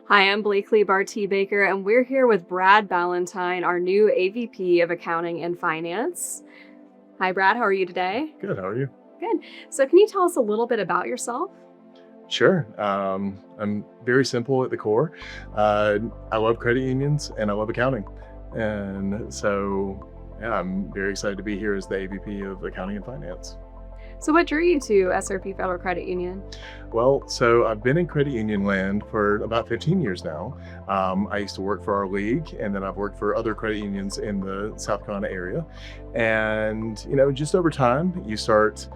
Hi, I'm Blakeley Bartee Baker, and we're here with Brad Ballentine, our new AVP of Accounting and Finance. Hi, Brad. How are you today? Good. How are you? Good. So, can you tell us a little bit about yourself? Sure. I'm very simple at the core. Uh, I love credit unions and I love accounting. And so, yeah, I'm very excited to be here as the AVP of Accounting and Finance. So, what drew you to SRP Federal Credit Union? Well, so I've been in credit union land for about 15 years now. I used to work for our league, and then I've worked for other credit unions in the South Carolina area. And, just over time, you start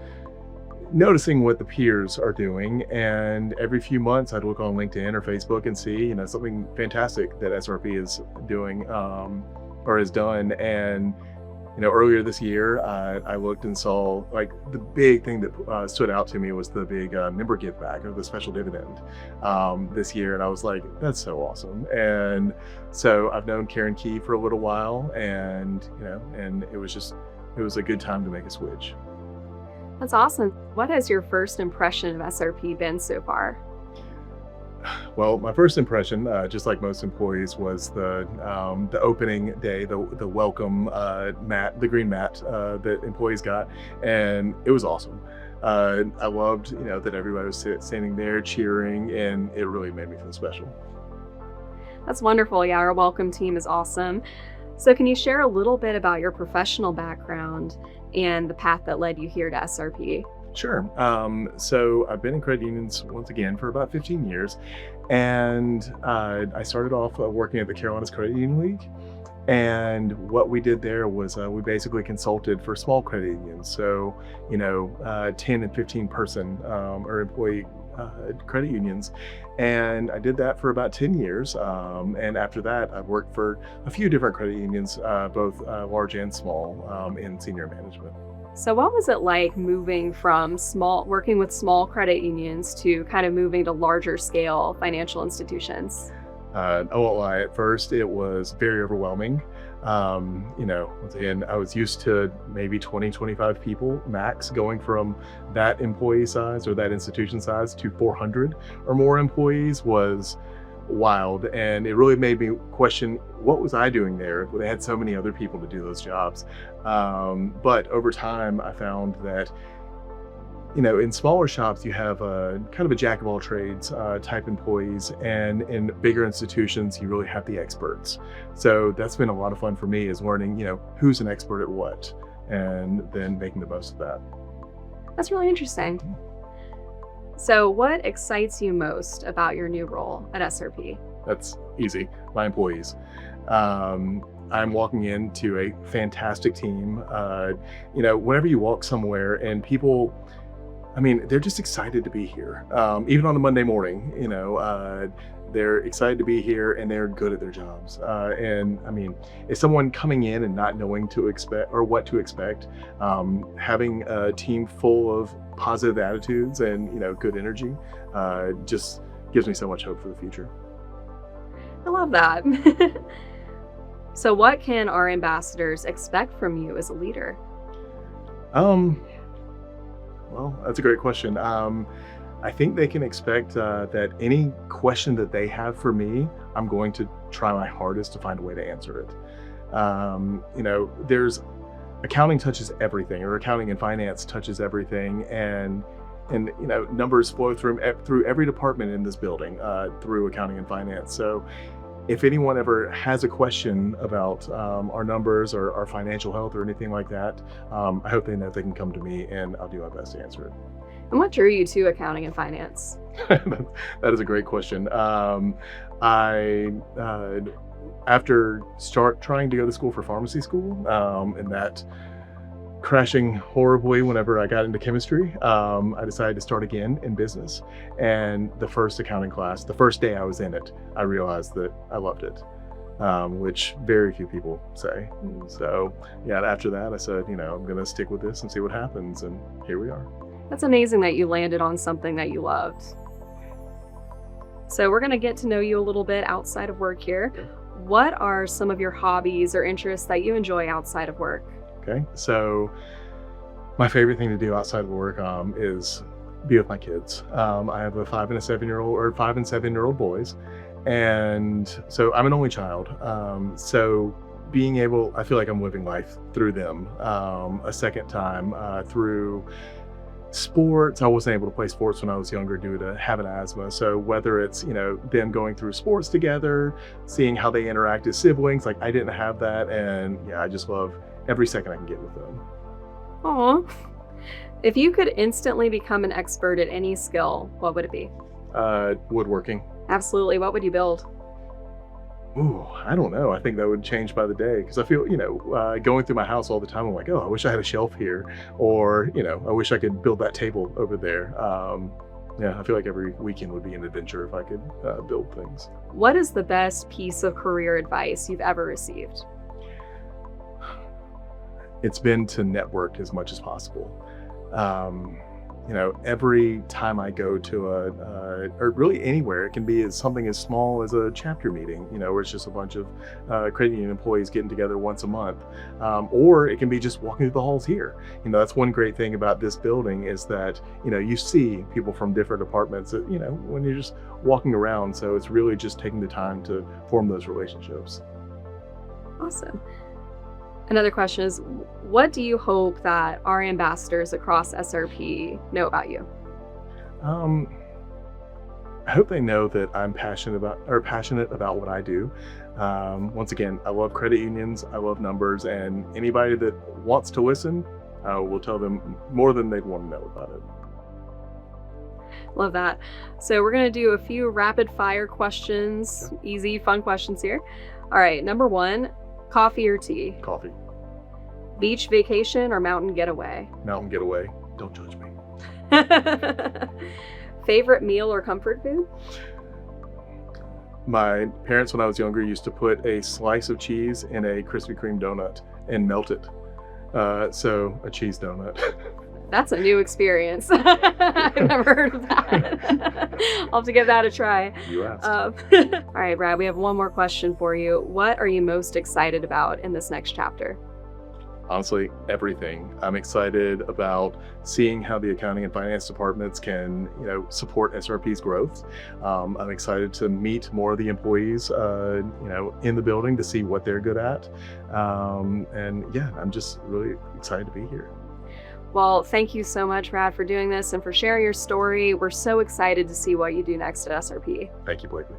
noticing what the peers are doing. And every few months, I'd look on LinkedIn or Facebook and see, something fantastic that SRP is doing or has done. And earlier this year, I looked and saw like the big thing that stood out to me was the big member give back or the special dividend this year. And I was like, that's so awesome. And so I've known Karen Key for a little while, and it was a good time to make a switch. That's awesome. What has your first impression of SRP been so far? Well, my first impression, just like most employees, was the opening day, the welcome mat, the green mat that employees got, and it was awesome. I loved, that everybody was standing there cheering, and it really made me feel special. That's wonderful. Yeah, our welcome team is awesome. So, can you share a little bit about your professional background and the path that led you here to SRP? Sure. So I've been in credit unions once again for about 15 years, and I started off working at the Carolinas Credit Union League. And what we did there was we basically consulted for small credit unions, so 10 and 15 person or employee credit unions, and I did that for about 10 years. And after that, I worked for a few different credit unions, both large and small, in senior management. So, what was it like moving from working with small credit unions to kind of moving to larger scale financial institutions? I won't lie, at first it was very overwhelming. Once again, I was used to maybe 20, 25 people max, going from that employee size or that institution size to 400 or more employees was wild. And it really made me question, what was I doing there? They had so many other people to do those jobs. But over time, I found that in smaller shops, you have a kind of a jack of all trades type employees, and in bigger institutions, you really have the experts. So that's been a lot of fun for me, is learning, who's an expert at what, and then making the most of that. That's really interesting. So, what excites you most about your new role at SRP? That's easy. My employees. I'm walking into a fantastic team. Whenever you walk somewhere and people, I mean, they're just excited to be here. Even on a Monday morning, they're excited to be here and they're good at their jobs. And I mean, if someone coming in and not knowing to expect or what to expect, having a team full of positive attitudes and, good energy, just gives me so much hope for the future. I love that. So, what can our ambassadors expect from you as a leader? Um, well, that's a great question. I think they can expect that any question that they have for me, I'm going to try my hardest to find a way to answer it. There's accounting touches everything, or accounting and finance touches everything, and numbers flow through every department in this building through accounting and finance. So if anyone ever has a question about our numbers or our financial health or anything like that, I hope they know they can come to me, and I'll do my best to answer it. And what drew you to accounting and finance? That is a great question. I after start trying to go to school for pharmacy school, and that crashing horribly whenever I got into chemistry, I decided to start again in business. And the first accounting class, the first day I was in it, I realized that I loved it, which very few people say. So yeah, after that, I said, I'm going to stick with this and see what happens. And here we are. That's amazing that you landed on something that you loved. So, we're going to get to know you a little bit outside of work here. Okay. What are some of your hobbies or interests that you enjoy outside of work? Okay, so my favorite thing to do outside of work is be with my kids. I have a 5 and 7 year old boys, And so I'm an only child. So being able, I feel like I'm living life through them a second time through sports. I wasn't able to play sports when I was younger due to having asthma. So whether it's, them going through sports together, seeing how they interact as siblings, like I didn't have that. And yeah, I just love every second I can get with them. Aw. If you could instantly become an expert at any skill, what would it be? Woodworking. Absolutely. What would you build? Ooh, I don't know. I think that would change by the day because I feel, going through my house all the time, I'm like, oh, I wish I had a shelf here, or, I wish I could build that table over there. Yeah, I feel like every weekend would be an adventure if I could build things. What is the best piece of career advice you've ever received? It's been to network as much as possible. Every time I go to or really anywhere, it can be something as small as a chapter meeting, where it's just a bunch of credit union employees getting together once a month. Or it can be just walking through the halls here. That's one great thing about this building is that, you see people from different departments, when you're just walking around. So it's really just taking the time to form those relationships. Awesome. Another question is, what do you hope that our ambassadors across SRP know about you? I hope they know that I'm passionate about what I do. Once again, I love credit unions, I love numbers, and anybody that wants to listen, will tell them more than they'd want to know about it. Love that. So we're going to do a few rapid fire questions, easy, fun questions here. All right, number 1, coffee or tea? Coffee. Beach vacation or mountain getaway? Mountain getaway. Don't judge me. Favorite meal or comfort food? My parents, when I was younger, used to put a slice of cheese in a Krispy Kreme donut and melt it. So a cheese donut. That's a new experience. I've never heard of that. I'll have to give that a try. You asked. All right, Brad, we have one more question for you. What are you most excited about in this next chapter? Honestly, everything. I'm excited about seeing how the accounting and finance departments can, support SRP's growth. I'm excited to meet more of the employees, in the building to see what they're good at. And yeah, I'm just really excited to be here. Well, thank you so much, Brad, for doing this and for sharing your story. We're so excited to see what you do next at SRP. Thank you, Blakeley.